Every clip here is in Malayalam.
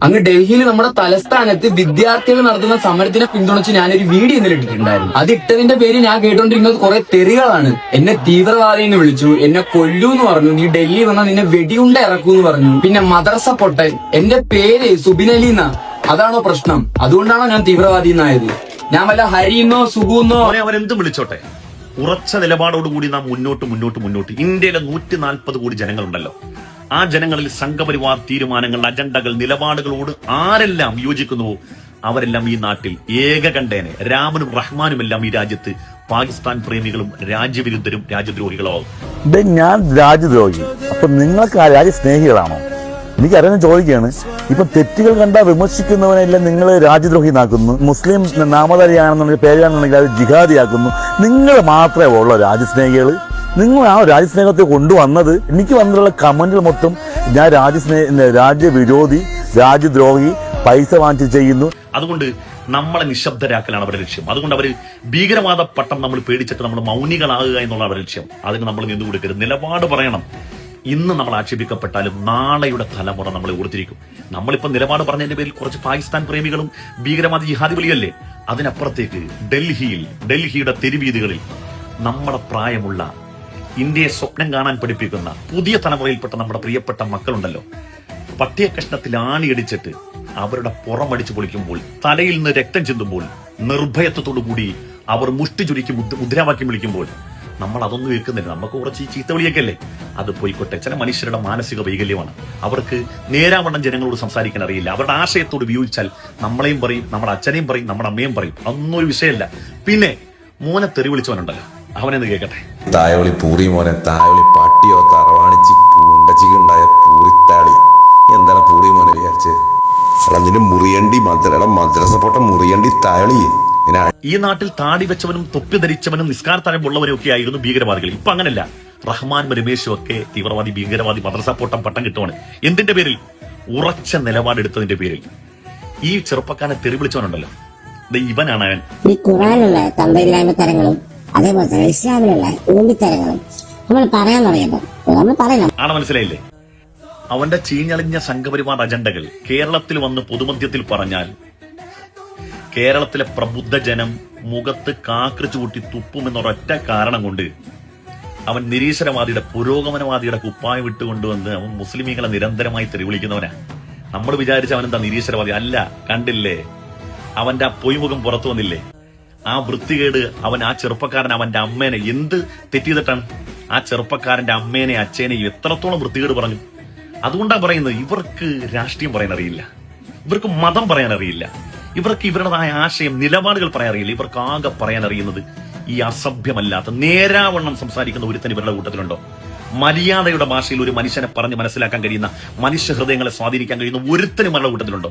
അങ്ങ് ഡൽഹിയിൽ നമ്മുടെ തലസ്ഥാനത്ത് വിദ്യാർത്ഥികൾ നടത്തുന്ന സമരത്തിനെ പിന്തുണച്ച് ഞാനൊരു വീഡിയോ ഇന്നലെ ഇട്ടിട്ടുണ്ടായിരുന്നു. അത് ഇട്ടതിന്റെ പേര് ഞാൻ കേട്ടോണ്ടിരുന്നത് കുറെ തെറികളാണ്. എന്നെ തീവ്രവാദി എന്ന് വിളിച്ചു, എന്നെ കൊല്ലൂ എന്ന് പറഞ്ഞു, നീ ഡൽഹി വന്നാൽ നിന്നെ വെടിയുണ്ട ഇറക്കൂന്ന് പറഞ്ഞു, പിന്നെ മദ്രസ പൊട്ടൻ. എന്റെ പേര് സുബിനലി എന്നാ. അതാണോ പ്രശ്നം? അതുകൊണ്ടാണോ ഞാൻ തീവ്രവാദി എന്നായത്? ഞാൻ വല്ല ഹരിന്നോ സുഖുന്നോ അവരെന്തും വിളിച്ചോട്ടെ, ഉറച്ച നിലപാടോടുകൂടി നാം മുന്നോട്ട് ഇന്ത്യയിലെ 140 കോടി ജനങ്ങളുണ്ടല്ലോ. ആ ജനങ്ങളിൽ സംഘപരിവാർ തീരുമാനങ്ങൾ, അജണ്ടകൾ, നിലപാടുകളോട് ആരെല്ലാം യോജിക്കുന്നുവോ അവരെല്ലാം ഈ നാട്ടിൽ ഏകകണ്ഠേന, രാമനും റഹ്മാനുമെല്ലാം ഈ രാജ്യത്ത് പാകിസ്ഥാൻ പ്രേമികളും രാജ്യവിരുദ്ധരും രാജ്യദ്രോഹികളാവും. ഞാൻ രാജ്യദ്രോഹി, അപ്പൊ നിങ്ങൾക്ക് ആ രാജ്യസ്നേഹികളാണോ? എനിക്കറിയാൻ ചോദിക്കുകയാണ്. ഇപ്പൊ തെറ്റുകൾ കണ്ടാൽ വിമർശിക്കുന്നവനെല്ലാം നിങ്ങൾ രാജ്യദ്രോഹി നാക്കുന്നു, മുസ്ലിം നാമധാരിയാണെന്നുണ്ടെങ്കിൽ പേരാണെന്നുണ്ടെങ്കിൽ അത് ജിഹാദിയാക്കുന്നു. നിങ്ങൾ മാത്രമേ ഉള്ളൂ രാജ്യസ്നേഹികൾ. നിങ്ങൾ ആ രാജ്യസ്നേഹത്തെ കൊണ്ടുവന്നത്. എനിക്ക് വന്നിട്ടുള്ള കമന്റുകൾ മൊത്തം ഞാൻ രാജ്യവിരോധി, രാജ്യദ്രോഹി, പൈസ വാങ്ങിച്ച് ചെയ്യുന്നു. അതുകൊണ്ട് നമ്മളെ നിശബ്ദരാക്കലാണ് അവരുടെ ലക്ഷ്യം. അതുകൊണ്ട് അവര് ഭീകരവാദ പട്ടം നമ്മൾ പേടിച്ചിട്ട് നമ്മൾ മൗനികളാകുക എന്നുള്ള അവരുടെ ലക്ഷ്യം. അതിന് നമ്മൾ നിന്നുകൊടുക്കരുത്, നിലപാട് പറയണം. ഇന്ന് നമ്മൾ ആക്ഷേപിക്കപ്പെട്ടാലും നാളെയുടെ തലമുറ നമ്മളെ ഓർത്തിരിക്കും. നമ്മളിപ്പോ നിലപാട് പറഞ്ഞതിന്റെ പേരിൽ കുറച്ച് പാകിസ്ഥാൻ പ്രേമികളും ഭീകരവാദി ജിഹാദി വിളിയല്ലേ. അതിനപ്പുറത്തേക്ക് ഡൽഹിയുടെ തെരുവീതികളിൽ നമ്മുടെ പ്രായമുള്ള, ഇന്ത്യയെ സ്വപ്നം കാണാൻ പഠിപ്പിക്കുന്ന പുതിയ തലമുറയിൽപ്പെട്ട നമ്മുടെ പ്രിയപ്പെട്ട മക്കളുണ്ടല്ലോ, പട്ടിയ കഷ്ണത്തിൽ ആണിയടിച്ചിട്ട് അവരുടെ പുറമടിച്ചു പൊളിക്കുമ്പോൾ, തലയിൽ നിന്ന് രക്തം ചിന്തുമ്പോൾ, നിർഭയത്വത്തോടുകൂടി അവർ മുഷ്ടി ചുരുക്കി മുദ്രാവാക്യം വിളിക്കുമ്പോൾ നമ്മൾ അതൊന്നും കേൾക്കുന്നില്ല. നമുക്ക് കുറച്ച് ഈ ചീത്ത വിളിയൊക്കെ അല്ലേ. അത് പോയിക്കോട്ടെ. ചില മനുഷ്യരുടെ മാനസിക വൈകല്യമാണ്. അവർക്ക് നേരാവണ്ണം ജനങ്ങളോട് സംസാരിക്കാൻ അറിയില്ല. അവരുടെ ആശയത്തോട് ഉപയോഗിച്ചാൽ നമ്മളെയും പറയും, നമ്മുടെ അച്ഛനെയും പറയും, നമ്മുടെ അമ്മയും പറയും. അതൊന്നും ഒരു വിഷയമല്ല. പിന്നെ മോനെ തെറി വിളിച്ചവനുണ്ടല്ലോ, അവനെന്ന് കേൾക്കട്ടെ. തായവളി പൂറി മോനെ, തായവളി പട്ടിയോ തറവാണിച്ച് പൂണ്ടച്ചിക്കുണ്ടായ പൂറിത്താളി. എന്താണ് പൂറി മോനെ വിചാരിച്ച്? നിന്റെ മുറിയണ്ടി മദ്രസ പൊട്ട മുറിയണ്ടി തായളി. ഈ നാട്ടിൽ താടി വെച്ചവനും തൊപ്പി ധരിച്ചവനും നിസ്കാരത്തരമുള്ളവരും ഒക്കെ ആയിരുന്നു ഭീകരവാദികൾ. ഇപ്പൊ അങ്ങനല്ല. റഹ്മാനും രമേശും ഒക്കെ തീവ്രവാദി, ഭീകരവാദി, മദ്രസ പൊട്ടം പട്ടം കിട്ടുവാണ്. എന്തിന്റെ പേരിൽ? ഉറച്ച നിലപാടെടുത്തതിന്റെ പേരിൽ. ഈ ചെറുപ്പക്കാരനെ തെറി വിളിച്ചവനുണ്ടല്ലോ, ഇവനാണ് അവൻ. ഈ ഖുറാനുള്ള തന്തയില്ലായ്മ തരങ്ങളും അതേപോലെ തന്നെ ഇസ്ലാമിലുള്ള ഊണ്ടിത്തരങ്ങളും നമ്മൾ പറയാൻ തുടങ്ങിയപ്പോ നമ്മൾ പറയണം. ആണ്, മനസ്സിലായില്ലേ? അവന്റെ ചീഞ്ഞളിഞ്ഞ സംഘപരിവാർ അജണ്ടകൾ കേരളത്തിൽ വന്ന് പൊതുമധ്യത്തിൽ പറഞ്ഞാൽ കേരളത്തിലെ പ്രബുദ്ധ ജനം മുഖത്ത് കാക്രിച്ചു കൂട്ടി തുപ്പുമെന്നൊരൊറ്റ കാരണം കൊണ്ട് അവൻ നിരീശ്വരവാദിയുടെ, പുരോഗമനവാദിയുടെ കുപ്പായം വിട്ടുകൊണ്ടുവന്ന് അവൻ മുസ്ലിമീങ്ങളെ നിരന്തരമായി തെറിവിളിക്കുന്നവനാ. നമ്മൾ വിചാരിച്ച അവനെന്താ നിരീശ്വരവാദി? അല്ല. കണ്ടില്ലേ അവന്റെ ആ പൊയ്മുഖം പുറത്തു വന്നില്ലേ? ആ വൃത്തികേട് അവൻ, ആ ചെറുപ്പക്കാരൻ അവന്റെ അമ്മേനെ എന്ത് തെറ്റിയതിട്ടാണ് ആ ചെറുപ്പക്കാരന്റെ അമ്മേനെ അച്ഛനെയും എത്രത്തോളം വൃത്തികേട് പറഞ്ഞു. അതുകൊണ്ടാണ് പറയുന്നത്, ഇവർക്ക് രാഷ്ട്രീയം പറയാൻ അറിയില്ല, ഇവർക്ക് മതം പറയാൻ അറിയില്ല, ഇവർക്ക് ഇവരുടേതായ ആശയം, നിലപാടുകൾ പറയാൻ അറിയില്ല. ഇവർക്ക് ആകെ പറയാൻ അറിയുന്നത് ഈ അസഭ്യമല്ലാത്ത നേരാവണ്ണം സംസാരിക്കുന്ന ഒരുത്തൻ ഇവരുടെ കൂട്ടത്തിലുണ്ടോ? മര്യാദയുടെ ഭാഷയിൽ ഒരു മനുഷ്യനെ പറഞ്ഞ് മനസ്സിലാക്കാൻ കഴിയുന്ന, മനുഷ്യ ഹൃദയങ്ങളെ സ്വാധീനിക്കാൻ കഴിയുന്ന ഒരുത്തനും ഇവരുടെ കൂട്ടത്തിലുണ്ടോ?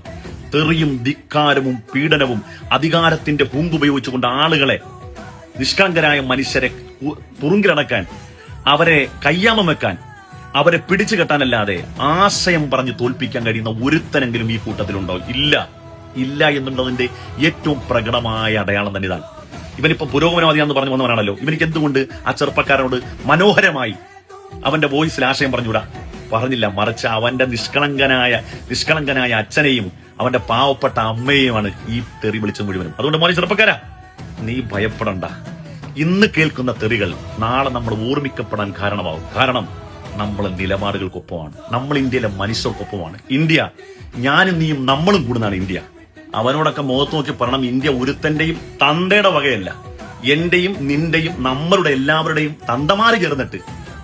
തെറിയും ധിക്കാരവും പീഡനവും അധികാരത്തിന്റെ ഹുങ്കുപയോഗിച്ചുകൊണ്ട് ആളുകളെ, നിഷ്കളങ്കരായ മനുഷ്യരെ തുറുങ്കിലടക്കാൻ, അവരെ കയ്യാമം വെക്കാൻ, അവരെ പിടിച്ചു കെട്ടാനല്ലാതെ ആശയം പറഞ്ഞ് തോൽപ്പിക്കാൻ കഴിയുന്ന ഒരുത്തനെങ്കിലും ഈ കൂട്ടത്തിലുണ്ടോ? ഇല്ല എന്നുള്ളതിന്റെ ഏറ്റവും പ്രകടമായ അടയാളം തന്നെ ഇതാണ്. ഇവനിപ്പോ പുരോഗമനവാദിയാന്ന് പറഞ്ഞു വന്നവനാണല്ലോ. ഇവനിക്ക് എന്തുകൊണ്ട് ആ ചെറുപ്പക്കാരനോട് മനോഹരമായി അവന്റെ വോയിസിൽ ആശയം പറഞ്ഞൂടാ? പറഞ്ഞില്ല. മറിച്ച് അവന്റെ നിഷ്കളങ്കനായ അച്ഛനെയും അവന്റെ പാവപ്പെട്ട അമ്മയെയുമാണ് ഈ തെറി വിളിച്ചത് മുഴുവനും. അതുകൊണ്ട് മോനെ ചെറുപ്പക്കാരാ, നീ ഭയപ്പെടണ്ട. ഇന്ന് കേൾക്കുന്ന തെറികൾ നാളെ നമ്മൾ ഓർമ്മിക്കപ്പെടാൻ കാരണമാവും. കാരണം നമ്മൾ നിലപാടുകൾക്കൊപ്പമാണ്, നമ്മൾ ഇന്ത്യയിലെ മനുഷ്യർക്കൊപ്പമാണ്. ഇന്ത്യ ഞാനും നീയും നമ്മളും കൂടുന്നതാണ് ഇന്ത്യ. അവനോടൊക്കെ മുഖത്ത് നോക്കി പറയണം, ഇന്ത്യ ഒരുത്തന്റെയും തന്തയുടെ വകയല്ല, എന്റെയും നിന്റെയും നമ്മളുടെ എല്ലാവരുടെയും തന്തമാര് ചേർന്നിട്ട്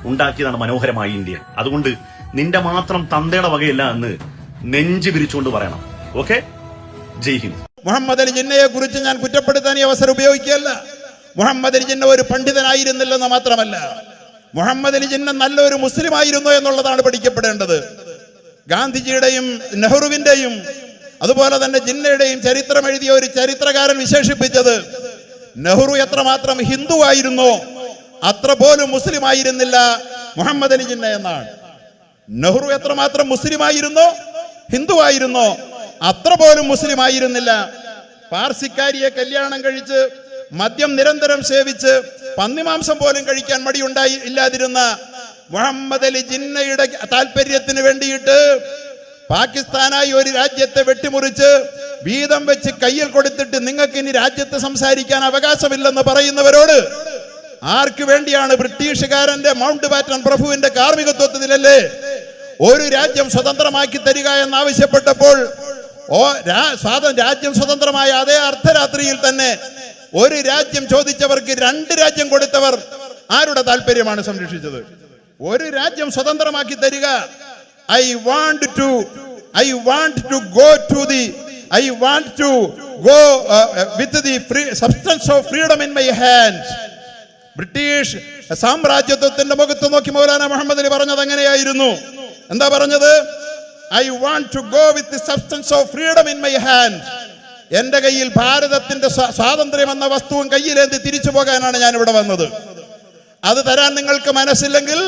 ഉണ്ടാക്കിയതാണ് മനോഹരമായ ഇന്ത്യ. അതുകൊണ്ട് നിന്റെ മാത്രം തന്തയുടെ വകയല്ല എന്ന് നെഞ്ചു വിരിച്ചുകൊണ്ട് പറയണം. ഓക്കെ, ജയ് ഹിന്ദ്. മുഹമ്മദ് അലി ജിന്നയെ കുറിച്ച് ഞാൻ കുറ്റപ്പെടുത്താൻ ഈ അവസരം ഉപയോഗിക്കുകയല്ല. മുഹമ്മദ് അലി ജിന്ന ഒരു പണ്ഡിതനായിരുന്നില്ലെന്ന് മാത്രമല്ല, മുഹമ്മദ് അലി ജിന്ന നല്ലൊരു മുസ്ലിം ആയിരുന്നു എന്നുള്ളതാണ് പഠിക്കപ്പെടേണ്ടത്. ഗാന്ധിജിയുടെയും നെഹ്റുവിന്റെയും അതുപോലെ തന്നെ ജിന്നയുടെയും ചരിത്രം എഴുതിയ ഒരു ചരിത്രകാരൻ വിശേഷിപ്പിച്ചത്, നെഹ്റു എത്രമാത്രം ഹിന്ദു ആയിരുന്നോ അത്ര പോലും മുസ്ലിം ആയിരുന്നില്ല മുഹമ്മദ് അലി ജിന്ന എന്നാണ്. നെഹ്റു എത്രമാത്രം മുസ്ലിം ആയിരുന്നോ, ഹിന്ദു ആയിരുന്നോ അത്ര പോലും മുസ്ലിം ആയിരുന്നില്ല. പാർസിക്കാരിയെ കല്യാണം കഴിച്ച് മദ്യം നിരന്തരം സേവിച്ച് പന്നിമാംസം പോലും കഴിക്കാൻ ഇല്ലാതിരുന്ന മുഹമ്മദ് അലി ജിന്നയുടെ താല്പര്യത്തിന് വേണ്ടിയിട്ട് പാകിസ്ഥാനായി ഒരു രാജ്യത്തെ വെട്ടിമുറിച്ച് വീതം വെച്ച് കയ്യിൽ കൊടുത്തിട്ട് നിങ്ങൾക്ക് ഇനി രാജ്യത്ത് സംസാരിക്കാൻ അവകാശമില്ലെന്ന് പറയുന്നവരോട് ആർക്ക് വേണ്ടിയാണ്? ബ്രിട്ടീഷുകാരന്റെ മൗണ്ട് ബാറ്റൺ പ്രഭുവിന്റെ കാർമ്മികത്വത്തിലല്ലേ ഒരു രാജ്യം സ്വതന്ത്രമാക്കി തരിക എന്നാവശ്യപ്പെട്ടപ്പോൾ രാജ്യം സ്വതന്ത്രമായ അതേ അർദ്ധരാത്രിയിൽ തന്നെ ഒരു രാജ്യം ചോദിച്ചവർക്ക് 2 രാജ്യം കൊടുത്തവർ ആരുടെ താല്പര്യമാണ് സംരക്ഷിച്ചത്? ഒരു രാജ്യം സ്വതന്ത്രമാക്കി തരിക. I want to go with the substance of freedom in my hand. British സാമ്രാജ്യത്വത്തിന്റെ മുഖത്ത് നോക്കി മൗലാന മുഹമ്മദ് അലി പറഞ്ഞത് എങ്ങനെയായിരുന്നു? എന്താ പറഞ്ഞത്? I want to go with the substance of freedom in my hand. എന്റെ കയ്യിൽ ഭാരതത്തിന്റെ സ്വാതന്ത്ര്യം എന്ന വസ്തുവും കയ്യിലേന്തി തിരിച്ചു പോകാനാണ് ഞാൻ ഇവിടെ വന്നത്. അത് തരാൻ നിങ്ങൾക്ക് മനസ്സില്ലെങ്കിൽ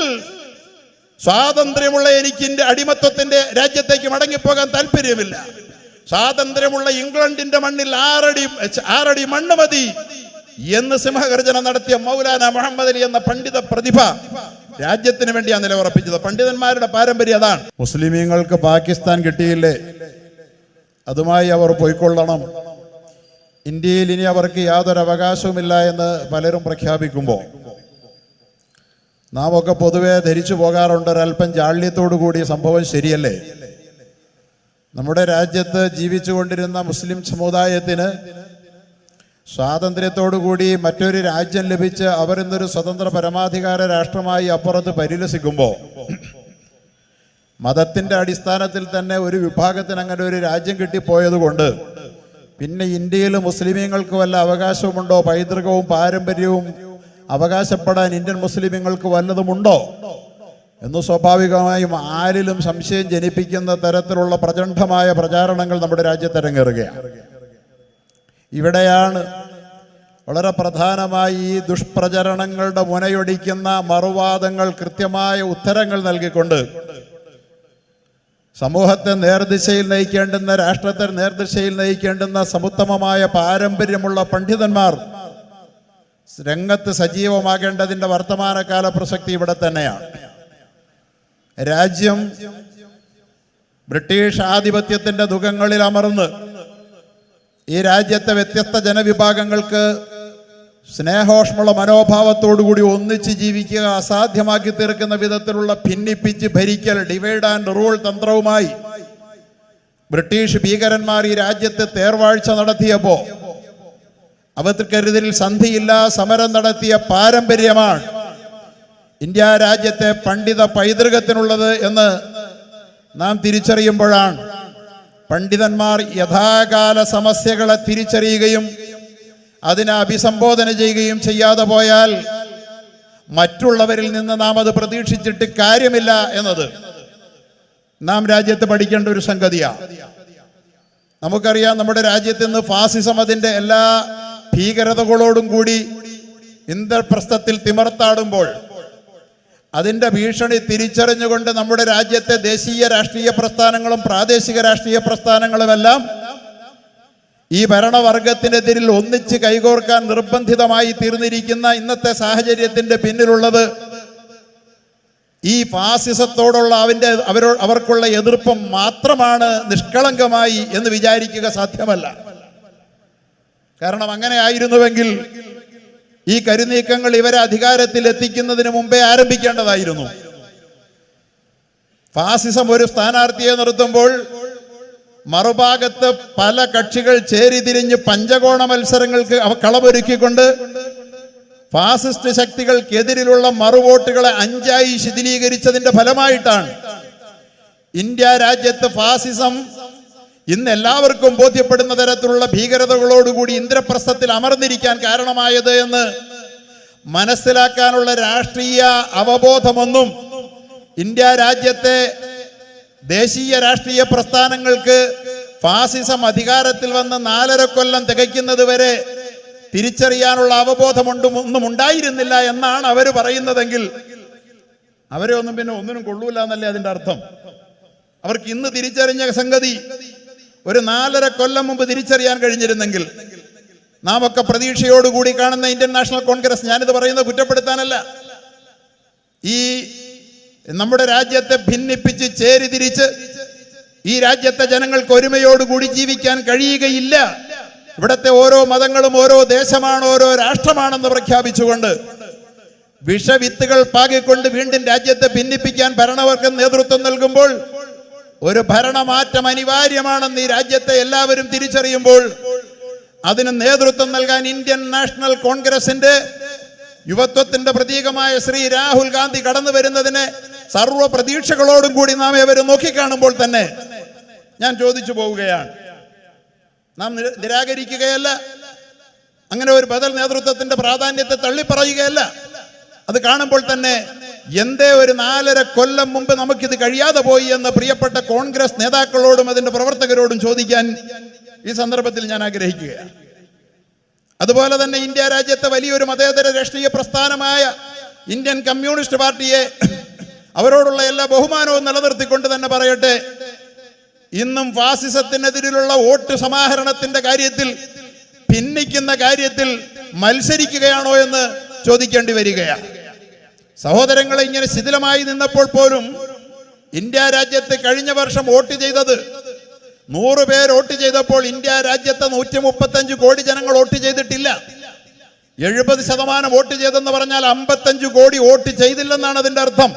സ്വാതന്ത്ര്യമുള്ള എനിക്ക് അടിമത്വത്തിന്റെ രാജ്യത്തേക്ക് മടങ്ങിപ്പോകാൻ താല്പര്യമില്ല. സ്വാതന്ത്ര്യമുള്ള ഇംഗ്ലണ്ടിന്റെ മണ്ണിൽ 6 അടി മണ്ണ് മതി എന്ന് സിംഹഗർജന നടത്തിയ മൗലാന മുഹമ്മദ് അലി എന്ന പണ്ഡിത പ്രതിഭ രാജ്യത്തിന് വേണ്ടിയാണ് നിലയുറപ്പിച്ചത്. പണ്ഡിതന്മാരുടെ പാരമ്പര്യം അതാണ്. മുസ്ലിമീങ്ങൾക്ക് പാകിസ്ഥാൻ കിട്ടിയില്ലേ, അതുമായി അവർ പോയിക്കൊള്ളണം, ഇന്ത്യയിൽ ഇനി അവർക്ക് യാതൊരു അവകാശവുമില്ല എന്ന് പലരും പ്രഖ്യാപിക്കുമ്പോൾ നാം ഒക്കെ പൊതുവെ ധരിച്ചു പോകാറുണ്ട്, ഒരല്പം ജാള്യത്തോടു കൂടി സംഭവം ശരിയല്ലേ? നമ്മുടെ രാജ്യത്ത് ജീവിച്ചുകൊണ്ടിരുന്ന മുസ്ലിം സമുദായത്തിന് സ്വാതന്ത്ര്യത്തോടുകൂടി മറ്റൊരു രാജ്യം ലഭിച്ച് അവരിന്നൊരു സ്വതന്ത്ര പരമാധികാര രാഷ്ട്രമായി അപ്പുറത്ത് പരിലസിക്കുമ്പോൾ മതത്തിന്റെ അടിസ്ഥാനത്തിൽ തന്നെ ഒരു വിഭാഗത്തിന് അങ്ങനെ ഒരു രാജ്യം കിട്ടിപ്പോയത് കൊണ്ട് പിന്നെ ഇന്ത്യയിൽ മുസ്ലിമീങ്ങൾക്ക് വല്ല അവകാശവുമുണ്ടോ? പൈതൃകവും പാരമ്പര്യവും അവകാശപ്പെടാൻ ഇന്ത്യൻ മുസ്ലിമീങ്ങൾക്ക് വല്ലതുമുണ്ടോ എന്ന് സ്വാഭാവികമായും ആരിലും സംശയം ജനിപ്പിക്കുന്ന തരത്തിലുള്ള പ്രചണ്ഡമായ പ്രചാരണങ്ങൾ നമ്മുടെ രാജ്യത്ത് അരങ്ങേറുകയാണ്. ഇവിടെയാണ് വളരെ പ്രധാനമായി ഈ ദുഷ്പ്രചരണങ്ങളുടെ മുനയൊടിക്കുന്ന മറുവാദങ്ങൾ കൃത്യമായ ഉത്തരങ്ങൾ നൽകിക്കൊണ്ട് സമൂഹത്തെ നേർദിശയിൽ നയിക്കേണ്ടുന്ന, രാഷ്ട്രത്തെ നേർദിശയിൽ നയിക്കേണ്ടുന്ന സമുത്തമമായ പാരമ്പര്യമുള്ള പണ്ഡിതന്മാർ രംഗത്ത് സജീവമാകേണ്ടതിന്റെ വർത്തമാനകാല പ്രസക്തി ഇവിടെ തന്നെയാണ്. രാജ്യം ബ്രിട്ടീഷ് ആധിപത്യത്തിന്റെ ദുഃഖങ്ങളിൽ അമർന്ന് ഈ രാജ്യത്തെ വ്യത്യസ്ത ജനവിഭാഗങ്ങൾക്ക് സ്നേഹോഷ്മള മനോഭാവത്തോടുകൂടി ഒന്നിച്ച് ജീവിക്കുക അസാധ്യമാക്കി തീർക്കുന്ന വിധത്തിലുള്ള ഭിന്നിപ്പിച്ച് ഭരിക്കൽ, ഡിവൈഡ് ആൻഡ് റൂൾ തന്ത്രവുമായി ബ്രിട്ടീഷ് ഭീകരന്മാർ ഈ രാജ്യത്ത് തേർവാഴ്ച നടത്തിയപ്പോൾ അവർക്കെതിരിൽ സന്ധിയില്ല സമരം നടത്തിയ പാരമ്പര്യമാണ് ഇന്ത്യ രാജ്യത്തെ പണ്ഡിത പൈതൃകത്തിനുള്ളത് എന്ന് നാം തിരിച്ചറിയുമ്പോഴാണ് പണ്ഡിതന്മാർ യഥാകാല സമസ്യകളെ തിരിച്ചറിയുകയും അതിനെ അഭിസംബോധന ചെയ്യുകയും ചെയ്യാതെ പോയാൽ മറ്റുള്ളവരിൽ നിന്ന് നാം അത് പ്രതീക്ഷിച്ചിട്ട് കാര്യമില്ല എന്നത് നാം രാജ്യത്ത് പഠിക്കേണ്ട ഒരു സംഗതിയാണ്. നമുക്കറിയാം, നമ്മുടെ രാജ്യത്ത് നിന്ന് ഫാസിസം അതിൻ്റെ എല്ലാ ഭീകരതകളോടും കൂടി ഇന്ദ്രപ്രസ്ഥത്തിൽ തിമർത്താടുമ്പോൾ അതിൻ്റെ ഭീഷണി തിരിച്ചറിഞ്ഞുകൊണ്ട് നമ്മുടെ രാജ്യത്തെ ദേശീയ രാഷ്ട്രീയ പ്രസ്ഥാനങ്ങളും പ്രാദേശിക രാഷ്ട്രീയ പ്രസ്ഥാനങ്ങളുമെല്ലാം ഈ ഭരണവർഗത്തിനെതിരിൽ ഒന്നിച്ച് കൈകോർക്കാൻ നിർബന്ധിതമായി തീർന്നിരിക്കുന്ന ഇന്നത്തെ സാഹചര്യത്തിന്റെ പിന്നിലുള്ളത് ഈ ഫാസിസത്തോടുള്ള അവർക്കുള്ള എതിർപ്പ് മാത്രമാണ് നിഷ്കളങ്കമായി എന്ന് വിചാരിക്കുക സാധ്യമല്ല. കാരണം അങ്ങനെ ആയിരുന്നുവെങ്കിൽ ഈ കരുനീക്കങ്ങൾ ഇവരെ അധികാരത്തിൽ എത്തിക്കുന്നതിന് മുമ്പേ ആരംഭിക്കേണ്ടതായിരുന്നു. ഫാസിസം ഒരു സ്ഥാനാർത്ഥിയെ നിർത്തുമ്പോൾ മറുഭാഗത്ത് പല കക്ഷികൾ ചേരിതിരിഞ്ഞ് പഞ്ചകോണ മത്സരങ്ങൾക്ക് കളമൊരുക്കിക്കൊണ്ട് ഫാസിസ്റ്റ് ശക്തികൾക്കെതിരിലുള്ള മറുവോട്ടുകളെ 5ആയി ശിഥിലീകരിച്ചതിന്റെ ഫലമായിട്ടാണ് ഇന്ത്യ രാജ്യത്ത് ഫാസിസം ഇന്ന് എല്ലാവർക്കും ബോധ്യപ്പെടുന്ന തരത്തിലുള്ള ഭീകരതകളോടുകൂടി ഇന്ദ്രപ്രസ്ഥത്തിൽ അമർന്നിരിക്കാൻ കാരണമായത് എന്ന് മനസ്സിലാക്കാനുള്ള രാഷ്ട്രീയ അവബോധമൊന്നും ഇന്ത്യ രാജ്യത്തെ ദേശീയ രാഷ്ട്രീയ പ്രസ്ഥാനങ്ങൾക്ക് ഫാസിസം അധികാരത്തിൽ വന്ന് 4.5 കൊല്ലം തികയ്ക്കുന്നത് വരെ തിരിച്ചറിയാനുള്ള അവബോധമൊന്നും ഉണ്ടായിരുന്നില്ല എന്നാണ് അവർ പറയുന്നതെങ്കിൽ അവരെ ഒന്നും പിന്നെ ഒന്നിനും കൊള്ളൂല എന്നല്ലേ അതിന്റെ അർത്ഥം. അവർക്ക് ഇന്ന് തിരിച്ചറിഞ്ഞ സംഗതി ഒരു 4.5 കൊല്ലം മുമ്പ് തിരിച്ചറിയാൻ കഴിഞ്ഞിരുന്നെങ്കിൽ നാം ഒക്കെ പ്രതീക്ഷയോടുകൂടി കാണുന്ന ഇന്ത്യൻ നാഷണൽ കോൺഗ്രസ്, ഞാനിത് പറയുന്നത് കുറ്റപ്പെടുത്താനല്ല, ഈ നമ്മുടെ രാജ്യത്തെ ഭിന്നിപ്പിച്ച് ചേരിതിരിച്ച് ഈ രാജ്യത്തെ ജനങ്ങൾക്ക് ഒരുമയോടുകൂടി ജീവിക്കാൻ കഴിയുകയില്ല. ഇവിടുത്തെ ഓരോ മതങ്ങളും ഓരോ ദേശമാണ്, ഓരോ രാഷ്ട്രമാണെന്ന് പ്രഖ്യാപിച്ചുകൊണ്ട് വിഷവിത്തുകൾ പാകിക്കൊണ്ട് വീണ്ടും രാജ്യത്തെ ഭിന്നിപ്പിക്കാൻ ഭരണവർഗം നേതൃത്വം നൽകുമ്പോൾ ഒരു ഭരണമാറ്റം അനിവാര്യമാണെന്ന് ഈ രാജ്യത്തെ എല്ലാവരും തിരിച്ചറിയുമ്പോൾ അതിന് നേതൃത്വം നൽകാൻ ഇന്ത്യൻ നാഷണൽ കോൺഗ്രസിന്റെ യുവത്വത്തിന്റെ പ്രതീകമായ ശ്രീ രാഹുൽ ഗാന്ധി കടന്നു വരുന്നതിനെ സർവ്വ പ്രതീക്ഷകളോടും കൂടി നാം ഏവരും നോക്കിക്കാണുമ്പോൾ തന്നെ ഞാൻ ചോദിച്ചു പോവുകയാണ്, നാം നിരാകരിക്കുകയല്ല, അങ്ങനെ ഒരു ബദൽ നേതൃത്വത്തിന്റെ പ്രാധാന്യത്തെ തള്ളിപ്പറയുകയല്ല. അത് കാണുമ്പോൾ തന്നെ എന്തേ ഒരു 4.5 കൊല്ലം മുമ്പ് നമുക്കിത് കഴിയാതെ പോയി എന്ന് പ്രിയപ്പെട്ട കോൺഗ്രസ് നേതാക്കളോടും അതിന്റെ പ്രവർത്തകരോടും ചോദിക്കാൻ ഈ സന്ദർഭത്തിൽ ഞാൻ ആഗ്രഹിക്കുകയാണ്. അതുപോലെ തന്നെ ഇന്ത്യ രാജ്യത്തെ വലിയൊരു മതേതര രാഷ്ട്രീയ പ്രസ്ഥാനമായ ഇന്ത്യൻ കമ്മ്യൂണിസ്റ്റ് പാർട്ടിയെ അവരോടുള്ള എല്ലാ ബഹുമാനവും നിലനിർത്തിക്കൊണ്ട് തന്നെ പറയട്ടെ, ഇന്നും ഫാസിസത്തിനെതിരെയുള്ള വോട്ട് സമാഹരണത്തിന്റെ കാര്യത്തിൽ, ഭിന്നിക്കുന്ന കാര്യത്തിൽ മത്സരിക്കുകയാണോ എന്ന് ചോദിക്കേണ്ടി വരികയാണ്. സഹോദരങ്ങളെ, ഇങ്ങനെ ശിഥിലമായി നിന്നപ്പോൾ പോലും ഇന്ത്യ രാജ്യത്ത് കഴിഞ്ഞ വർഷം വോട്ട് ചെയ്തത് 100 പേർ വോട്ട് ചെയ്തപ്പോൾ ഇന്ത്യ രാജ്യത്ത് 135 കോടി ജനങ്ങൾ വോട്ട് ചെയ്തിട്ടില്ല. 70% വോട്ട് ചെയ്തെന്ന് പറഞ്ഞാൽ 55 കോടി വോട്ട് ചെയ്തില്ലെന്നാണ് അതിന്റെ അർത്ഥം.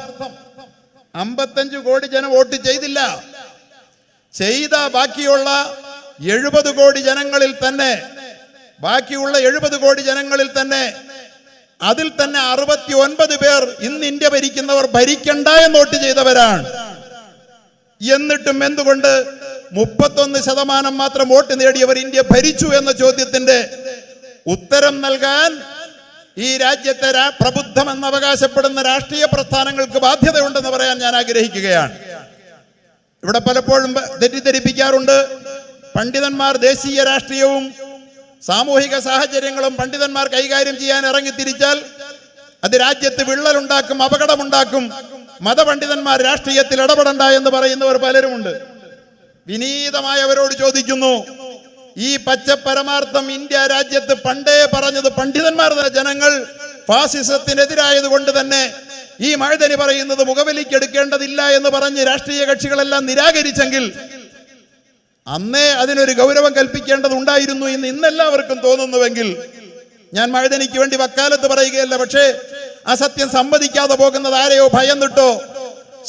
55 കോടി ജനം വോട്ട് ചെയ്തില്ല. ചെയ്ത ബാക്കിയുള്ള 70 കോടി ജനങ്ങളിൽ തന്നെ അതിൽ തന്നെ 69 പേർ ഇന്ന് ഇന്ത്യ ഭരിക്കുന്നവർ ഭരിക്കണ്ട എന്ന് വോട്ട് ചെയ്തവരാണ്. എന്നിട്ടും എന്തുകൊണ്ട് 31% മാത്രം വോട്ട് നേടിയവർ ഇന്ത്യ ഭരിച്ചു എന്ന ചോദ്യത്തിന്റെ ഉത്തരം നൽകാൻ ഈ രാജ്യത്തെ പ്രബുദ്ധമെന്ന് അവകാശപ്പെടുന്ന രാഷ്ട്രീയ പ്രസ്ഥാനങ്ങൾക്ക് ബാധ്യതയുണ്ടെന്ന് പറയാൻ ഞാൻ ആഗ്രഹിക്കുകയാണ്. ഇവിടെ പലപ്പോഴും തെറ്റിദ്ധരിപ്പിക്കാറുണ്ട്. പണ്ഡിതന്മാർ ദേശീയ രാഷ്ട്രീയവും സാമൂഹിക സാഹചര്യങ്ങളും പണ്ഡിതന്മാർ കൈകാര്യം ചെയ്യാൻ ഇറങ്ങിത്തിരിച്ചാൽ അത് രാജ്യത്ത് വിള്ളലുണ്ടാക്കും, അപകടമുണ്ടാക്കും. മതപണ്ഡിതന്മാർ രാഷ്ട്രീയത്തിൽ ഇടപെടണ്ട എന്ന് പറയുന്നവർ പലരുമുണ്ട്. വിനീതമായവരോട് ചോദിക്കുന്നു, ഈ പച്ചപ്പരമാർത്ഥം ഇന്ത്യ രാജ്യത്ത് പണ്ടേ പറഞ്ഞത് പണ്ഡിതന്മാർ ജനങ്ങൾ ഫാസിസത്തിനെതിരായത് കൊണ്ട് തന്നെ ഈ മഴതനി പറയുന്നത് മുഖവിലിക്കെടുക്കേണ്ടതില്ല എന്ന് പറഞ്ഞ് രാഷ്ട്രീയ കക്ഷികളെല്ലാം നിരാകരിച്ചെങ്കിൽ അന്നേ അതിനൊരു ഗൗരവം കൽപ്പിക്കേണ്ടതുണ്ടായിരുന്നു എന്ന് ഇന്നെല്ലാവർക്കും തോന്നുന്നുവെങ്കിൽ ഞാൻ മഴതനിക്ക് വേണ്ടി വക്കാലത്ത് പറയുകയല്ല. പക്ഷേ ആ സത്യം സമ്മതിക്കാതെ പോകുന്നത് ആരെയോ ഭയന്നിട്ടോ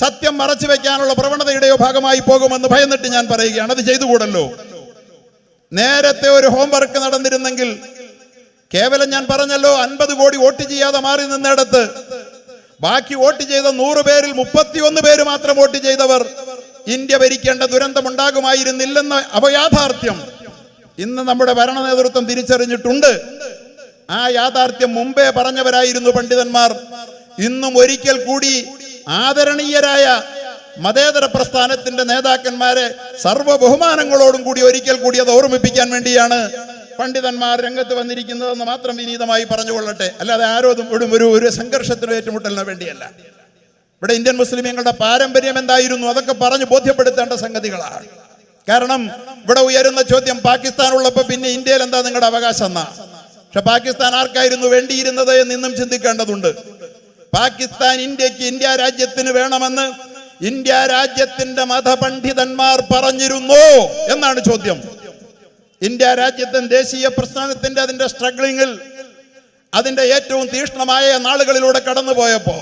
സത്യം മറച്ചു വെക്കാനുള്ള പ്രവണതയുടെയോ ഭാഗമായി പോകുമെന്ന് ഭയന്നിട്ട് ഞാൻ പറയുകയാണ്. അത് ചെയ്തുകൂടല്ലോ. നേരത്തെ ഒരു ഹോംവർക്ക് നടന്നിരുന്നെങ്കിൽ കേവലം ഞാൻ പറഞ്ഞല്ലോ 50 കോടി വോട്ട് ചെയ്യാതെ മാറി നിന്നിടത്ത് ബാക്കി വോട്ട് ചെയ്ത 100 പേരിൽ 31 പേര് മാത്രം വോട്ട് ചെയ്തവർ ഇന്ത്യ ഭരിക്കേണ്ട ദുരന്തമുണ്ടാകുമായിരുന്നില്ലെന്ന അപയാഥാർത്ഥ്യം ഇന്ന് നമ്മുടെ ഭരണ നേതൃത്വം തിരിച്ചറിഞ്ഞിട്ടുണ്ട്. ആ യാഥാർത്ഥ്യം മുമ്പേ പറഞ്ഞവരായിരുന്നു പണ്ഡിതന്മാർ. ഇന്നും ഒരിക്കൽ കൂടി ആദരണീയരായ മതേതര പ്രസ്ഥാനത്തിന്റെ നേതാക്കന്മാരെ സർവ്വ ബഹുമാനങ്ങളോടും കൂടി ഒരിക്കൽ കൂടി അത് ഓർമ്മിപ്പിക്കാൻ വേണ്ടിയാണ് പണ്ഡിതന്മാർ രംഗത്ത് വന്നിരിക്കുന്നതെന്ന് മാത്രം വിനീതമായി പറഞ്ഞുകൊള്ളട്ടെ. അല്ലാതെ ആരോടും ഒരു സംഘർഷത്തിനും ഏറ്റുമുട്ടലിനോ വേണ്ടിയല്ല. ഇവിടെ ഇന്ത്യൻ മുസ്ലിമീങ്ങളുടെ പാരമ്പര്യം എന്തായിരുന്നു അതൊക്കെ പറഞ്ഞ് ബോധ്യപ്പെടുത്തേണ്ട സംഗതികളാണ്. കാരണം ഇവിടെ ഉയരുന്ന ചോദ്യം, പാകിസ്ഥാൻ ഉള്ളപ്പോ പിന്നെ ഇന്ത്യയിൽ എന്താ നിങ്ങളുടെ അവകാശം എന്നാ. പക്ഷെ പാകിസ്ഥാൻ ആർക്കായിരുന്നു വേണ്ടിയിരുന്നത് എന്ന് ഇന്നും ചിന്തിക്കേണ്ടതുണ്ട്. പാകിസ്ഥാൻ ഇന്ത്യ രാജ്യത്തിന് വേണമെന്ന് ഇന്ത്യ രാജ്യത്തിന്റെ മതപണ്ഡിതന്മാർ പറഞ്ഞിരുന്നോ എന്നാണ് ചോദ്യം. ഇന്ത്യ രാജ്യത്തിന്റെ ദേശീയ പ്രസ്ഥാനത്തിന്റെ അതിന്റെ സ്ട്രഗ്ലിങ്ങിൽ അതിന്റെ ഏറ്റവും തീക്ഷ്ണമായ നാളുകളിലൂടെ കടന്നുപോയപ്പോ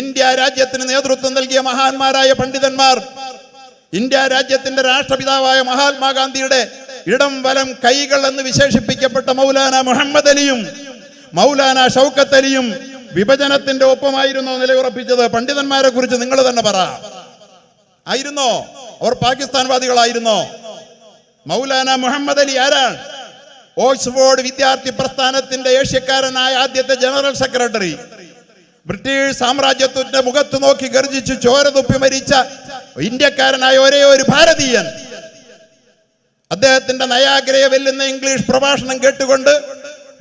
ഇന്ത്യ രാജ്യത്തിന് നേതൃത്വം നൽകിയ മഹാന്മാരായ പണ്ഡിതന്മാർ, ഇന്ത്യ രാജ്യത്തിന്റെ രാഷ്ട്രപിതാവായ മഹാത്മാഗാന്ധിയുടെ ഇടം വലം കൈകൾ എന്ന് വിശേഷിപ്പിക്കപ്പെട്ട മൗലാന മുഹമ്മദ് അലിയും മൗലാന ഷൗക്കത്ത് അലിയും വിഭജനത്തിന്റെ ഒപ്പമായിരുന്നോ നിലയുറപ്പിച്ചത്? പണ്ഡിതന്മാരെ കുറിച്ച് നിങ്ങൾ തന്നെ പറ. ആയിരുന്നോ? അവർ പാകിസ്ഥാൻവാദികളായിരുന്നോ? മൗലാന മുഹമ്മദ് അലി ആരാണ്? ഓക്സ്ഫോർഡ് വിദ്യാർത്ഥി പ്രസ്ഥാനത്തിന്റെ ഏഷ്യക്കാരനായ ആദ്യത്തെ ജനറൽ സെക്രട്ടറി, ബ്രിട്ടീഷ് സാമ്രാജ്യത്തിന്റെ മുഖത്ത് നോക്കി ഗർജിച്ച് ചോര തുപ്പി മരിച്ച ഇന്ത്യക്കാരനായ ഒരേ ഒരു ഭാരതീയൻ. അദ്ദേഹത്തിന്റെ നയാഗ്രയെ വെല്ലുന്ന ഇംഗ്ലീഷ് പ്രഭാഷണം കേട്ടുകൊണ്ട്,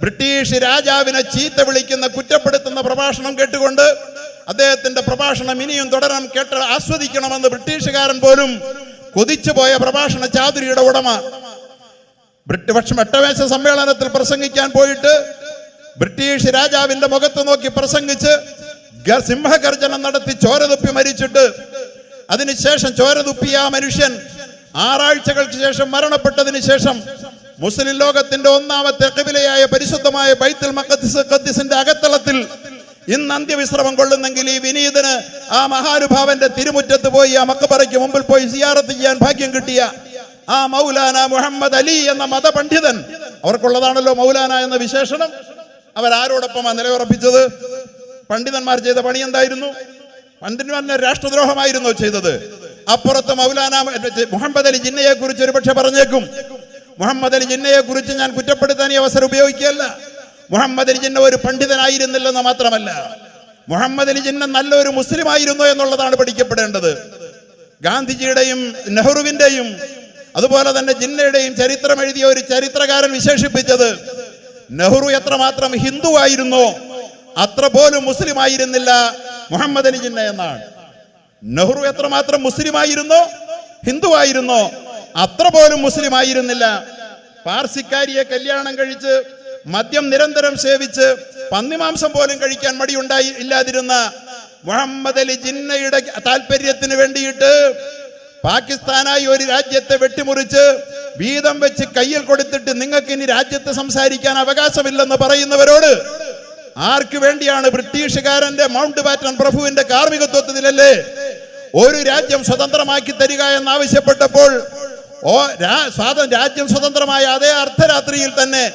ബ്രിട്ടീഷ് രാജാവിനെ ചീത്ത വിളിക്കുന്ന കുറ്റപ്പെടുത്തുന്ന പ്രഭാഷണം കേട്ടുകൊണ്ട് അദ്ദേഹത്തിന്റെ പ്രഭാഷണം ഇനിയും തുടരണം, കേട്ട് ആസ്വദിക്കണമെന്ന് ബ്രിട്ടീഷുകാരൻ പോലും കൊതിച്ചു പോയ പ്രഭാഷണ ചാതുരിയുടെ ഉടമ വട്ടമേശ സമ്മേളനത്തിൽ പ്രസംഗിക്കാൻ പോയിട്ട് ബ്രിട്ടീഷ് രാജാവിന്റെ മുഖത്ത് നോക്കി പ്രസംഗിച്ച് സിംഹഗർജനം നടത്തി ചോര തുപ്പി മരിച്ചിട്ട് അതിനുശേഷം ചോര തുപ്പിയ ആ മനുഷ്യൻ 6 ആഴ്ചകൾക്ക് ശേഷം മരണപ്പെട്ടതിന് ശേഷം മുസ്ലിം ലോകത്തിന്റെ ഒന്നാമത്തെ ഖിബലയായ പരിശുദ്ധമായ ബൈത്തുൽ മഖദ്ദിസിന്റെ അകത്തളത്തിൽ ഇന്ന് അന്ത്യവിശ്രമം കൊള്ളുന്നെങ്കിൽ ഈ വിനീതന് ആ മഹാനുഭാവന്റെ തിരുമുറ്റത്ത് പോയി ആ മഖബറയ്ക്ക് മുമ്പിൽ പോയി സിയാറത്ത് ചെയ്യാൻ ഭാഗ്യം കിട്ടിയ ആ മൗലാന മുഹമ്മദ് അലി എന്ന മതപണ്ഡിതൻ, അവർക്കുള്ളതാണല്ലോ മൗലാന എന്ന വിശേഷണം, അവരാരോടൊപ്പമാണ് നിലയുറപ്പിച്ചത്? പണ്ഡിതന്മാർ ചെയ്ത പണി എന്തായിരുന്നു? പണ്ഡിതന്മാരുടെ രാഷ്ട്രദ്രോഹമായിരുന്നോ ചെയ്തത്? അപ്പുറത്ത് മൗലാന മുഹമ്മദ് അലി ജിന്നയെ കുറിച്ച് ഒരുപക്ഷെ പറഞ്ഞേക്കും. മുഹമ്മദ് അലി ജിന്നയെ കുറിച്ച് ഞാൻ കുറ്റപ്പെടുത്താൻ ഈ അവസരം ഉപയോഗിക്കുകയല്ല. മുഹമ്മദ് അലി ജിന്ന ഒരു പണ്ഡിതനായിരുന്നില്ലെന്ന് മാത്രമല്ല, മുഹമ്മദ് അലി ജിന്ന നല്ലൊരു മുസ്ലിം ആയിരുന്നു എന്നുള്ളതാണ് പഠിക്കപ്പെടേണ്ടത്. ഗാന്ധിജിയുടെയും നെഹ്റുവിന്റെയും അതുപോലെ തന്നെ ജിന്നയുടെയും ചരിത്രം എഴുതിയ ഒരു ചരിത്രകാരൻ വിശേഷിപ്പിച്ചത് നെഹ്റു എത്രമാത്രം ഹിന്ദു ആയിരുന്നോ അത്ര പോലും മുസ്ലിം ആയിരുന്നില്ല മുഹമ്മദ് അലി ജിന്ന എന്നാണ്. നെഹ്റു എത്രമാത്രം മുസ്ലിം ആയിരുന്നോ ഹിന്ദു ആയിരുന്നോ അത്ര പോലും മുസ്ലിം ആയിരുന്നില്ല. പാർസിക്കാരിയെ കല്യാണം കഴിച്ച് മദ്യം നിരന്തരം സേവിച്ച് പന്നിമാംസം പോലും കഴിക്കാൻ ഇല്ലാതിരുന്ന മുഹമ്മദ് അലി ജിന്നയുടെ താല്പര്യത്തിന് വേണ്ടിയിട്ട് പാകിസ്ഥാനായി ഒരു രാജ്യത്തെ വെട്ടിമുറിച്ച് വീതം വെച്ച് കയ്യിൽ കൊടുത്തിട്ട് നിങ്ങൾക്ക് ഇനി രാജ്യത്ത് സംസാരിക്കാൻ അവകാശമില്ലെന്ന് പറയുന്നവരോട് ആർക്ക് വേണ്ടിയാണ്? ബ്രിട്ടീഷുകാരന്റെ മൗണ്ട് ബാറ്റൺ പ്രഭുവിന്റെ കാർമ്മികത്വത്തിലല്ലേ ഒരു രാജ്യം സ്വതന്ത്രമാക്കി തരിക എന്നാവശ്യപ്പെട്ടപ്പോൾ രാജ്യം സ്വതന്ത്രമായ അതേ അർദ്ധരാത്രിയിൽ തന്നെ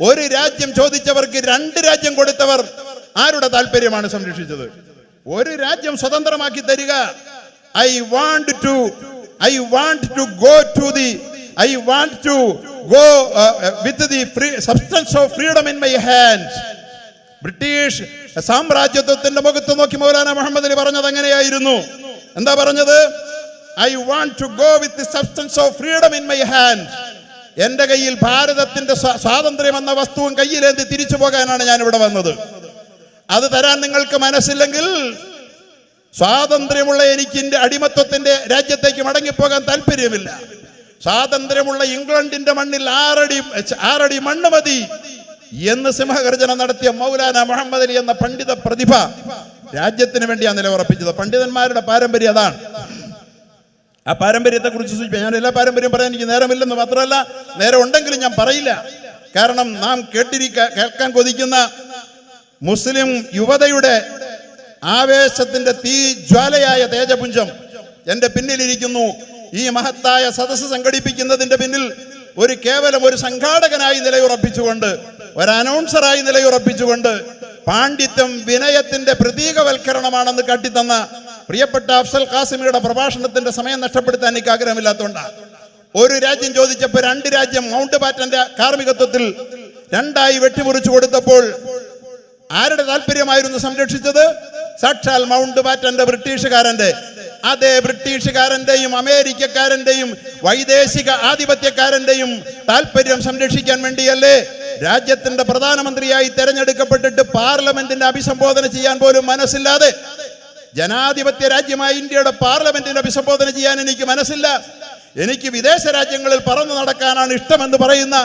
ഒരു രാജ്യം ചോദിച്ചവർക്ക് 2 രാജ്യം കൊടുത്തവർ ആരുടെ താല്പര്യമാണ് സംരക്ഷിച്ചത്? ഒരു രാജ്യം സ്വതന്ത്രമാക്കി തരിക. I want to go with the substance of freedom in my hand. British സാമ്രാജ്യത്വത്തിന്റെ മുഖത്ത് നോക്കി മൗലാന മുഹമ്മദ് അലി പറഞ്ഞത് എങ്ങനെയായിരുന്നു? എന്താ പറഞ്ഞത്? I want to go with the substance of freedom in my hand. എന്റെ കയ്യിൽ ഭാരതത്തിന്റെ സ്വാതന്ത്ര്യം എന്ന വസ്തുവും കയ്യിലേന്തി തിരിച്ചു പോകാനാണ് ഞാൻ ഇവിടെ വന്നത്. അത് തരാൻ നിങ്ങൾക്ക് മനസ്സില്ലെങ്കിൽ സ്വാതന്ത്ര്യമുള്ള എനിക്ക് എന്റെ അടിമത്വത്തിന്റെ രാജ്യത്തേക്ക് മടങ്ങിപ്പോകാൻ താല്പര്യമില്ല. സ്വാതന്ത്ര്യമുള്ള ഇംഗ്ലണ്ടിന്റെ മണ്ണിൽ 6 അടി മണ്ണ് മതി എന്ന് സിംഹഗർജനം നടത്തിയ മൗലാന മുഹമ്മദ് അലി എന്ന പണ്ഡിത പ്രതിഭ രാജ്യത്തിന് വേണ്ടിയാണ് നിലയുറപ്പിച്ചത്. പണ്ഡിതന്മാരുടെ പാരമ്പര്യം അതാണ്. ആ പാരമ്പര്യത്തെ കുറിച്ച് സൂചിപ്പിക്കാം. ഞാൻ എല്ലാ പാരമ്പര്യം പറയാൻ എനിക്ക് നേരമില്ലെന്ന് മാത്രമല്ല, നേരം ഉണ്ടെങ്കിലും ഞാൻ പറയില്ല. കാരണം നാം കേൾക്കാൻ കൊതിക്കുന്ന മുസ്ലിം യുവതയുടെ ആവേശത്തിന്റെ തീ ജ്വാലയായ തേജപുഞ്ചം എന്റെ പിന്നിലിരിക്കുന്നു. ഈ മഹത്തായ സദസ്സ് സംഘടിപ്പിക്കുന്നതിന്റെ പിന്നിൽ കേവലം ഒരു സംഘാടകനായി നിലയുറപ്പിച്ചുകൊണ്ട്, ഒരു അനൗൺസറായി നിലയുറപ്പിച്ചുകൊണ്ട്, പാണ്ഡിത്യം വിനയത്തിന്റെ പ്രതീകവൽക്കരണമാണെന്ന് കാട്ടിത്തന്ന പ്രിയപ്പെട്ട അഫ്സൽ ഖാസിമിയുടെ പ്രഭാഷണത്തിന്റെ സമയം നഷ്ടപ്പെടുത്താൻ എനിക്ക് ആഗ്രഹമില്ലാത്തതുകൊണ്ടാണ്. ഒരു രാജ്യം ചോദിച്ചപ്പോൾ 2 രാജ്യം മൗണ്ട് ബാറ്റന്റെ കാർമ്മികത്വത്തിൽ 2ആയി വെട്ടിമുറിച്ചു കൊടുത്തപ്പോൾ ആരുടെ താല്പര്യമായിരുന്നു സംരക്ഷിച്ചത്? സാക്ഷാൽ മൗണ്ട് ബാറ്റന്റെ ബ്രിട്ടീഷുകാരന്റെ. അതേ ബ്രിട്ടീഷുകാരന്റെയും അമേരിക്കക്കാരന്റെയും വൈദേശിക ആധിപത്യക്കാരന്റെയും താല്പര്യം സംരക്ഷിക്കാൻ വേണ്ടിയല്ലേ രാജ്യത്തിന്റെ പ്രധാനമന്ത്രിയായി തെരഞ്ഞെടുക്കപ്പെട്ടിട്ട് പാർലമെന്റിന്റെ അഭിസംബോധന ചെയ്യാൻ പോലും മനസ്സില്ലാതെ, ജനാധിപത്യ രാജ്യമായ ഇന്ത്യയുടെ പാർലമെന്റിന്റെ അഭിസംബോധന ചെയ്യാൻ എനിക്ക് മനസ്സില്ല, എനിക്ക് വിദേശ രാജ്യങ്ങളിൽ പറന്നു നടക്കാനാണ് ഇഷ്ടമെന്ന് പറയുന്ന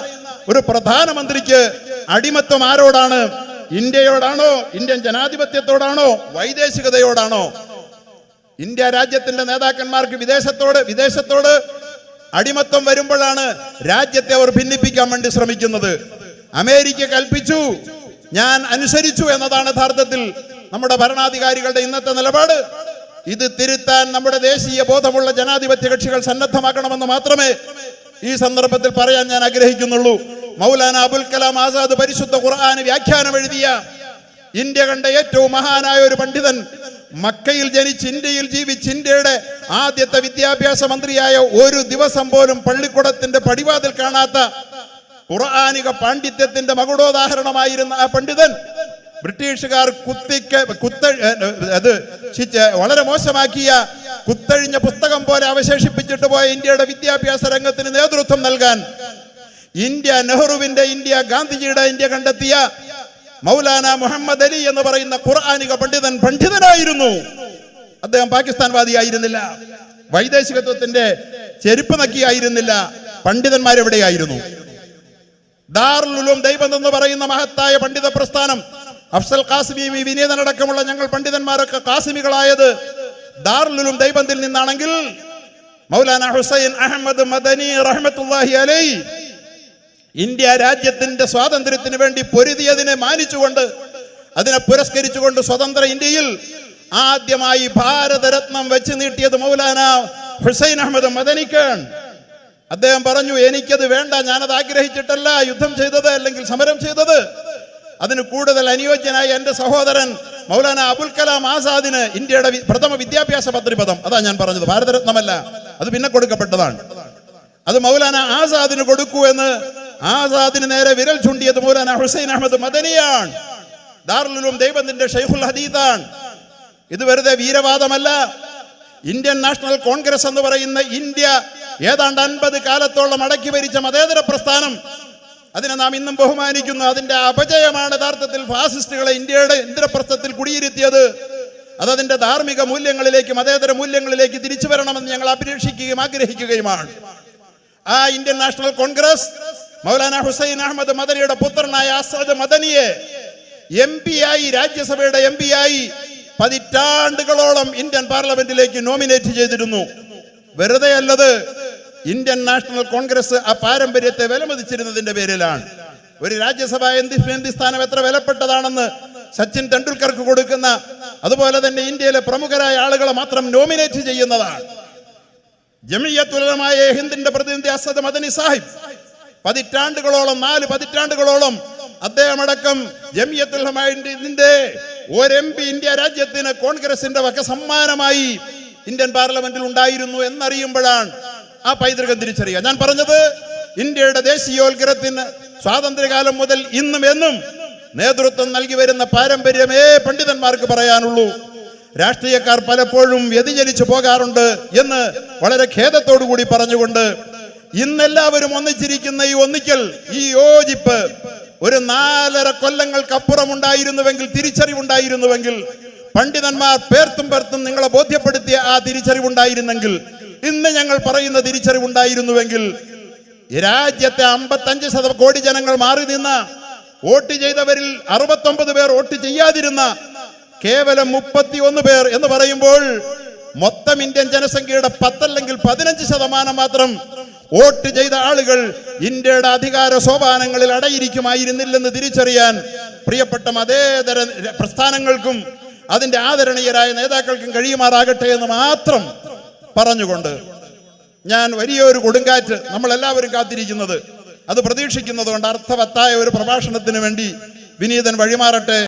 ഒരു പ്രധാനമന്ത്രിക്ക് അടിമത്വം ആരോടാണ്? ഇന്ത്യയോടാണോ? ഇന്ത്യൻ ജനാധിപത്യത്തോടാണോ? വൈദേശികതയോടാണോ? ഇന്ത്യ രാജ്യത്തിന്റെ നേതാക്കന്മാർക്ക് വിദേശത്തോട് അടിമത്വം വരുമ്പോഴാണ് രാജ്യത്തെ അവർ ഭിന്നിപ്പിക്കാൻ വേണ്ടി ശ്രമിക്കുന്നത്. അമേരിക്ക കൽപ്പിച്ചു, ഞാൻ അനുസരിച്ചു എന്നതാണ് യഥാർത്ഥത്തിൽ നമ്മുടെ ഭരണാധികാരികളുടെ ഇന്നത്തെ നിലപാട്. ഇത് തിരുത്താൻ നമ്മുടെ ദേശീയ ബോധമുള്ള ജനാധിപത്യ കക്ഷികൾ സന്നദ്ധമാക്കണമെന്ന് മാത്രമേ ഈ സന്ദർഭത്തിൽ പറയാൻ ഞാൻ ആഗ്രഹിക്കുന്നുള്ളൂ. മൗലാന അബുൽ കലാം ആസാദ് പരിശുദ്ധ ഖുർആന് വ്യാഖ്യാനം എഴുതിയ ഇന്ത്യ കണ്ട ഏറ്റവും മഹാനായ ഒരു പണ്ഡിതൻ, മക്കയിൽ ജനിച്ച് ഇന്ത്യയിൽ ജീവിച്ച് ഇന്ത്യയുടെ ആദ്യത്തെ വിദ്യാഭ്യാസ മന്ത്രിയായ, ഒരു ദിവസം പോലും പള്ളിക്കൂടത്തിന്റെ പടിവാതിൽ കാണാത്ത ഖുർആനിക പാണ്ഡിത്യത്തിന്റെ മകുടോദാഹരണമായിരുന്ന ആ പണ്ഡിതൻ ബ്രിട്ടീഷുകാർ വളരെ മോശമാക്കിയ കുത്തഴിഞ്ഞ പുസ്തകം പോലെ അവശേഷിപ്പിച്ചിട്ട് പോയ ഇന്ത്യയുടെ വിദ്യാഭ്യാസ രംഗത്തിന് നേതൃത്വം നൽകാൻ നെഹ്റുവിന്റെ ഇന്ത്യ, ഗാന്ധിജിയുടെ ഇന്ത്യ കണ്ടെത്തിയ മൗലാന മുഹമ്മദ് അലി എന്ന് പറയുന്ന ഖുർആനിക പണ്ഡിതനായിരുന്നു. അദ്ദേഹം പാകിസ്ഥാൻവാദിയായിരുന്നില്ല, വൈദേശികത്വത്തിന്റെ ചെരുപ്പ് നക്കിയായിരുന്നില്ല. പണ്ഡിതന്മാരെവിടെയായിരുന്നു? ദാറുൽ ഉലൂം ദൈവം എന്ന് പറയുന്ന മഹത്തായ പണ്ഡിത പ്രസ്ഥാനം, അഫ്സൽ ഖാസിമി, വിനീതനടക്കമുള്ള ഞങ്ങൾ പണ്ഡിതന്മാരൊക്കെ ഖാസിമികളായത് ദാറുൽ ദൈവത്തിൽ നിന്നാണെങ്കിൽ മൗലാന ഹുസൈൻ അഹമ്മദ് മദനി റഹ്മത്തുള്ളാഹി അലൈഹി ഇന്ത്യ രാജ്യത്തിന്റെ സ്വാതന്ത്ര്യത്തിന് വേണ്ടി പൊരുതിയതിനെ മാനിച്ചുകൊണ്ട് അതിനെ പുരസ്കരിച്ചുകൊണ്ട് സ്വതന്ത്ര ഇന്ത്യയിൽ ആദ്യമായി ഭാരതരത്നം വെച്ച് നീട്ടിയത് മൗലാന ഹുസൈൻ അഹമ്മദ് മദനിക്കാണ്. അദ്ദേഹം പറഞ്ഞു, എനിക്കത് വേണ്ട, ഞാനത് ആഗ്രഹിച്ചിട്ടല്ല യുദ്ധം ചെയ്തത് അല്ലെങ്കിൽ സമരം ചെയ്തത്. അതിന് കൂടുതൽ അനുയോജ്യനായ എന്റെ സഹോദരൻ മൗലാന അബുൽ കലാം ആസാദിന് ഇന്ത്യയുടെ പ്രഥമ വിദ്യാഭ്യാസ പദം, അതാ ഞാൻ പറഞ്ഞത്, ഭാരതരത്നമല്ല, അത് പിന്നെ കൊടുക്കപ്പെട്ടതാണ്. അത് മൗലാന ആസാദിന് കൊടുക്കൂ എന്ന് ആസാദിന് നേരെ വിരൽ ചൂണ്ടിയത് മൗലാന ഹുസൈൻ അഹമ്മദ് മദനിയാണ്. ദാറുൽ ദൈവത്തിന്റെ ഷെയ്ഖുൽ ഹദീദാണ്. ഇത് വെറുതെ വീരവാദമല്ല. ഇന്ത്യൻ നാഷണൽ കോൺഗ്രസ് എന്ന് പറയുന്ന ഇന്ത്യ ഏതാണ്ട് 50 കാലത്തോളം അടക്കി ഭരിച്ച മതേതര പ്രസ്ഥാനം, അതിനെ നാം ഇന്നും ബഹുമാനിക്കുന്നു. അതിന്റെ അപജയമാണ് യഥാർത്ഥത്തിൽ ഫാസിസ്റ്റുകളെ ഇന്ത്യയുടെ ഇന്ദ്രപ്രസ്ഥത്തിൽ കുടിയിരുത്തിയത്. അതതിന്റെ ധാർമ്മിക മൂല്യങ്ങളിലേക്ക്, മതേതര മൂല്യങ്ങളിലേക്ക് തിരിച്ചു വരണമെന്ന് ഞങ്ങൾ അപേക്ഷിക്കുകയും ആഗ്രഹിക്കുകയുമാണ്. ആ ഇന്ത്യൻ നാഷണൽ കോൺഗ്രസ് മൗലാന ഹുസൈൻ അഹമ്മദ് മദനിയുടെ പുത്രനായ അസദ് മദനിയെ MP ആയി, രാജ്യസഭയുടെ MP ആയി പതിറ്റാണ്ടുകളോളം ഇന്ത്യൻ പാർലമെന്റിലേക്ക് നോമിനേറ്റ് ചെയ്തിരുന്നു. വെറുതെ അല്ലത്. ഇന്ത്യൻ നാഷണൽ കോൺഗ്രസ് ആ പാരമ്പര്യത്തെ വിലമതിച്ചിരുന്നതിന്റെ പേരിലാണ്. ഒരു രാജ്യസഭാ MP സ്ഥാനം എത്ര വിലപ്പെട്ടതാണെന്ന് സച്ചിൻ തെണ്ടുൽക്കർക്ക് കൊടുക്കുന്ന, അതുപോലെ തന്നെ ഇന്ത്യയിലെ പ്രമുഖരായ ആളുകളെ മാത്രം നോമിനേറ്റ് ചെയ്യുന്നതാണ്. ജമിയത്തുൽ ഉലമായ ഹിന്ദിന്റെ പ്രതിനിധി അസദ് മദനി സാഹിബ് പതിറ്റാണ്ടുകളോളം, 4 പതിറ്റാണ്ടുകളോളം അദ്ദേഹം അടക്കം ജമിയത്തുൽ ഉലമാന്റെ ഒരു MP ഇന്ത്യ രാജ്യത്തിന് കോൺഗ്രസിന്റെ വക സമ്മാനമായി ഇന്ത്യൻ പാർലമെന്റിൽ ഉണ്ടായിരുന്നു എന്നറിയുമ്പോഴാണ് ആ പൈതൃകം തിരിച്ചറിയുക. ഞാൻ പറഞ്ഞത്, ഇന്ത്യയുടെ ദേശീയോത്ഗ്രഹത്തിന് സ്വാതന്ത്ര്യകാലം മുതൽ ഇന്നും എന്നും നേതൃത്വം നൽകി വരുന്ന പാരമ്പര്യമേ പണ്ഡിതന്മാർക്ക് പറയാനുള്ളൂ. രാഷ്ട്രീയക്കാർ പലപ്പോഴും വ്യതിചലിച്ചു പോകാറുണ്ട് എന്ന് വളരെ ഖേദത്തോടു കൂടി പറഞ്ഞുകൊണ്ട്, ഇന്നെല്ലാവരും ഒന്നിച്ചിരിക്കുന്ന ഈ ഒന്നിക്കൽ, ഈ യോജിപ്പ് ഒരു 4.5 കൊല്ലങ്ങൾക്കപ്പുറം ഉണ്ടായിരുന്നുവെങ്കിൽ, തിരിച്ചറിവുണ്ടായിരുന്നുവെങ്കിൽ, പണ്ഡിതന്മാർ പേർത്തും നിങ്ങളെ ബോധ്യപ്പെടുത്തിയ ആ തിരിച്ചറിവുണ്ടായിരുന്നെങ്കിൽ, ഇന്ന് ഞങ്ങൾ പറയുന്ന തിരിച്ചറിവുണ്ടായിരുന്നുവെങ്കിൽ, രാജ്യത്തെ 55 കോടി ജനങ്ങൾ മാറി നിന്ന, വോട്ട് ചെയ്തവരിൽ 69 പേർ വോട്ട് ചെയ്യാതിരുന്ന, കേവലം 31 പേർ എന്ന് പറയുമ്പോൾ മൊത്തം ഇന്ത്യൻ ജനസംഖ്യയുടെ 10 അല്ലെങ്കിൽ 15% മാത്രം വോട്ട് ചെയ്ത ആളുകൾ ഇന്ത്യയുടെ അധികാര സോപാനങ്ങളിൽ അടയിരിക്കുമായിരുന്നില്ലെന്ന് തിരിച്ചറിയാൻ പ്രിയപ്പെട്ട മതേതര പ്രസ്ഥാനങ്ങൾക്കും അതിന്റെ ആദരണീയരായ നേതാക്കൾക്കും കഴിയുമാറാകട്ടെ എന്ന് മാത്രം പറഞ്ഞുകൊണ്ട്, ഞാൻ വലിയൊരു കൊടുങ്കാറ്റ് നമ്മളെല്ലാവരും കാത്തിരിക്കുന്നത്, അത് പ്രതീക്ഷിക്കുന്നത് കൊണ്ട് അർത്ഥവത്തായ ഒരു പ്രഭാഷണത്തിന് വേണ്ടി വിനീതൻ വഴിമാറട്ടെ.